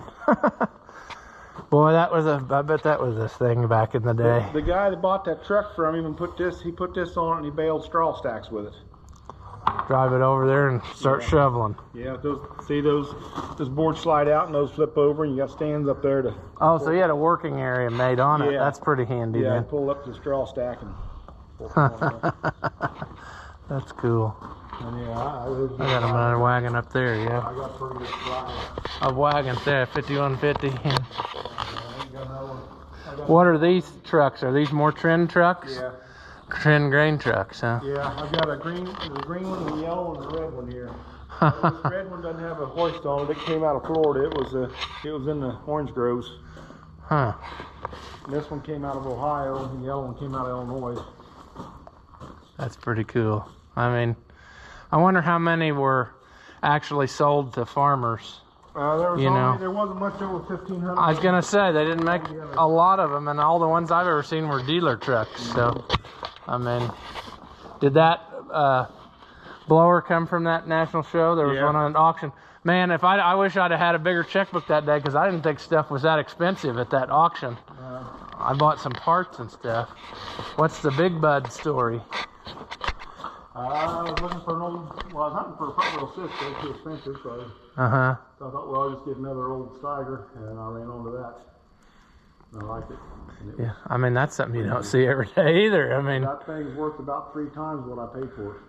boy, I bet that was a thing back in the day. The guy that bought that truck from him and put this on it, and he baled straw stacks with it. Drive it over there and start shoveling. Yeah, those boards slide out and those flip over, and you got stands up there to. Oh, so you had a working area made on it. That's pretty handy. Yeah, then. Pull up the straw stack and. That's cool. And I got another wagon up there. Yeah. I got pretty good slide. A wagon there, 5150. What are these trucks? Are these more trend trucks? Yeah. Trend grain trucks, huh? Yeah, I've got a green one, and a yellow, and a red one here. This red one doesn't have a hoist on it. It came out of Florida. It was in the orange groves. Huh. And this one came out of Ohio, and the yellow one came out of Illinois. That's pretty cool. I mean, I wonder how many were actually sold to farmers. There wasn't much over 1,500. I was gonna say they didn't make a lot of them, and all the ones I've ever seen were dealer trucks. So, I mean, did that blower come from that national show? There was one on an auction. Man, I wish I'd have had a bigger checkbook that day, because I didn't think stuff was that expensive at that auction. I bought some parts and stuff. What's the Big Bud story? I was looking for I was hunting for a front wheel six, but it was too expensive, so so I thought, well, I'll just get another old Steiger, and I ran onto that. And I liked it. Yeah, I mean, that's something you don't see every day either. I mean, that thing's worth about 3 times what I paid for it.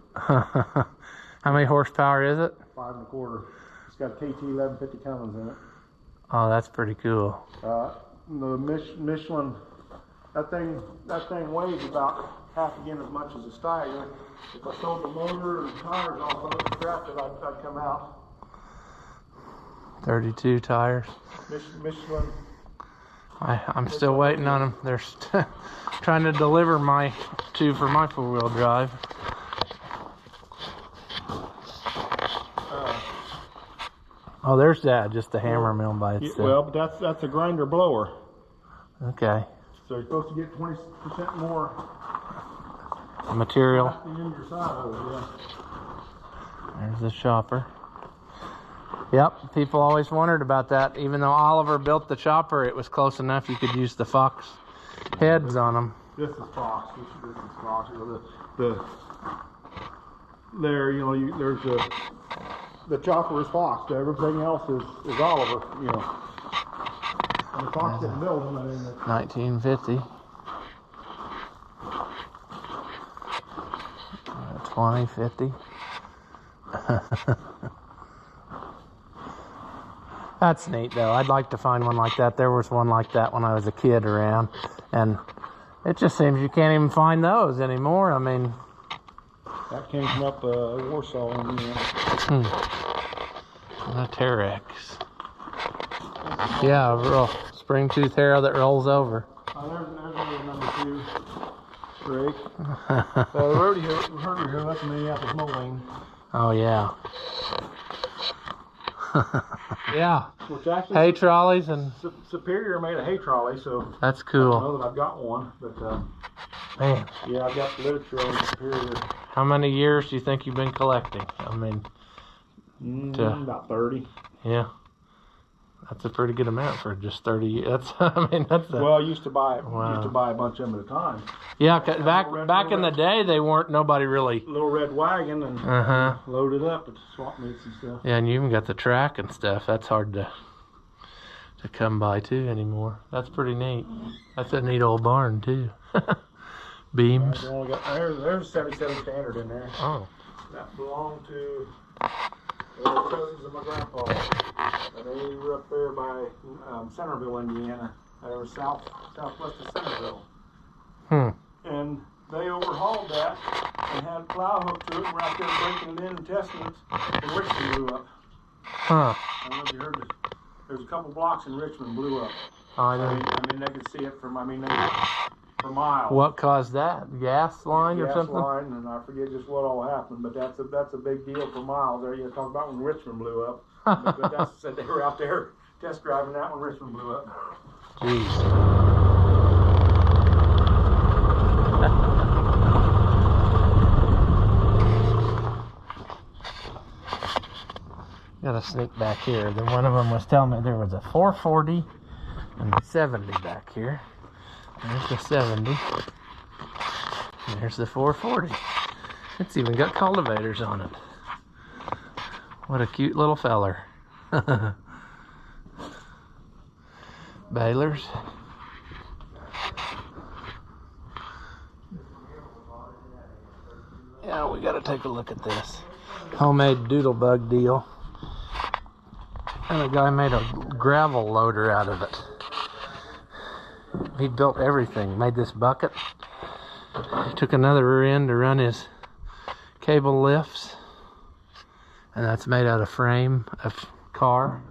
How many horsepower is it? 5 1/4. It's got a KT 1150 Cummins in it. Oh, that's pretty cool. The Michelin, that thing weighs about half again as much as a Steiger. If I sold the motor and tires off of it and scrapped it, I'd come out. 32 tires. Michelin. I'm still waiting on them. They're trying to deliver my 2 for my 4-wheel drive. Oh, there's that, just the hammer mill by itself. Well, but that's a grinder blower. Okay. So you're supposed to get 20% more material. In your side. There's the chopper. Yep, people always wondered about that. Even though Oliver built the chopper, it was close enough you could use the Fox heads on them. This is Fox. This is Fox. There's the chopper is Fox. Everything else is Oliver. And the Fox didn't build them. 1950. 2050. That's neat though. I'd like to find one like that. There was one like that when I was a kid around, and it just seems you can't even find those anymore. I mean, that came from up Warsaw. A Terex. Yeah, a real spring tooth harrow that rolls over. There's number 2 rake. The rodeo here, that's a Minneapolis Moline. Oh yeah. Yeah. Which actually, hay trolleys and Superior made a hay trolley, so that's cool. I don't know that I've got one, but man. Yeah, I've got the literature on Superior. How many years do you think you've been collecting? I mean, about 30. Yeah. That's a pretty good amount for just 30 years. Well, I used to buy a bunch of them at a time. Yeah, back in the day, they weren't nobody really. Little red wagon and loaded up with swap meets and stuff. Yeah, and you even got the track and stuff. That's hard to come by too anymore. That's pretty neat. That's a neat old barn too. beams. They only got, there's a 77 Standard in there. Oh. That belonged to the cousins of my grandpa. And they were up there by Centerville, Indiana. They were southwest of Centerville. And they overhauled that and had a plow hook to it and were out there breaking it in and testing it. And Richmond blew up. I don't know if you heard this. There's a couple blocks in Richmond blew up. I mean, they could see it from, for miles. What caused that? Gas line or something? Gas line, and I forget just what all happened, but that's a big deal for miles. There, you talk about when Richmond blew up. But that's said they were out there test driving that when Richmond blew up. Jeez. Got to sneak back here. Then one of them was telling me there was a 440 and a 70 back here. There's the 70. There's the 440. It's even got cultivators on it. What a cute little feller. Balers. Yeah, we got to take a look at this. Homemade doodlebug deal. And a guy made a gravel loader out of it. He built everything. Made this bucket. He took another rear end to run his cable lifts. And that's made out of frame of car.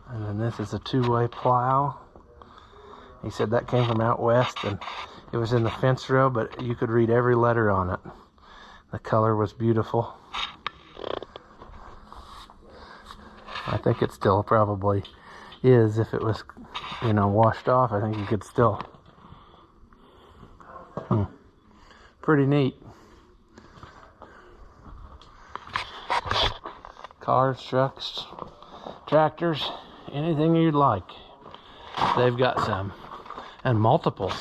And then this is a two-way plow. He said that came from out west and it was in the fence row, but you could read every letter on it. The color was beautiful. I think it still probably is. If it was, washed off, I think you could still. Pretty neat. Cars, trucks, tractors, anything you'd like. They've got some. And multiples.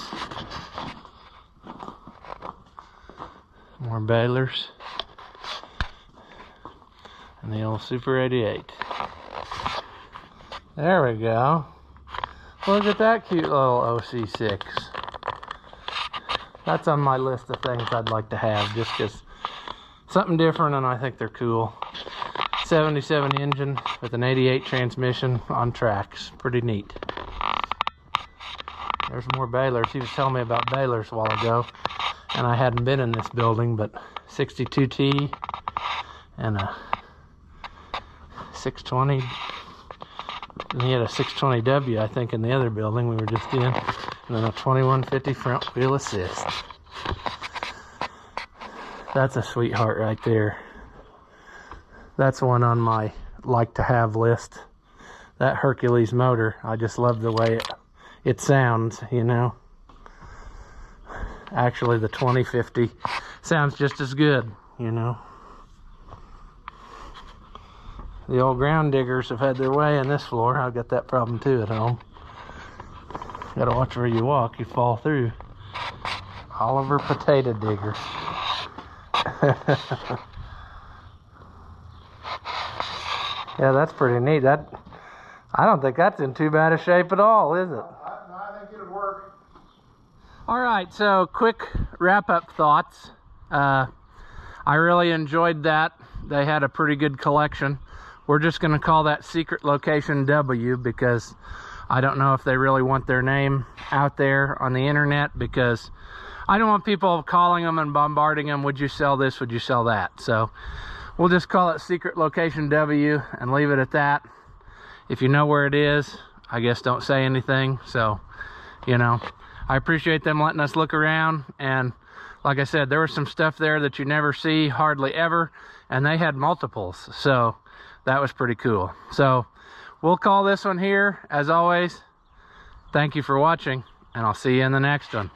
More balers. And the old Super 88. There we go. Look at that cute little OC6. That's on my list of things I'd like to have, just because something different, and I think they're cool. 77 engine with an 88 transmission on tracks. Pretty neat. There's more balers. He was telling me about balers a while ago, and I hadn't been in this building, but 62T and a 620. And he had a 620W, I think, in the other building we were just in. And then a 2150 front wheel assist. That's a sweetheart right there. That's one on my like to have list. That Hercules motor, I just love the way it sounds, Actually, the 2050 sounds just as good, The old ground diggers have had their way in this floor. I've got that problem too at home. Gotta watch where you walk, you fall through. Oliver Potato Digger. Yeah, that's pretty neat. I don't think that's in too bad a shape at all, is it? I think it'll work. All right, so quick wrap-up thoughts. I really enjoyed that. They had a pretty good collection. We're just going to call that Secret Location W because I don't know if they really want their name out there on the internet, because I don't want people calling them and bombarding them. Would you sell this? Would you sell that? So we'll just call it Secret Location W and leave it at that. If you know where it is, I guess don't say anything. So, I appreciate them letting us look around. And like I said, there was some stuff there that you never see hardly ever, and they had multiples. So that was pretty cool. So we'll call this one here. As always, thank you for watching, and I'll see you in the next one.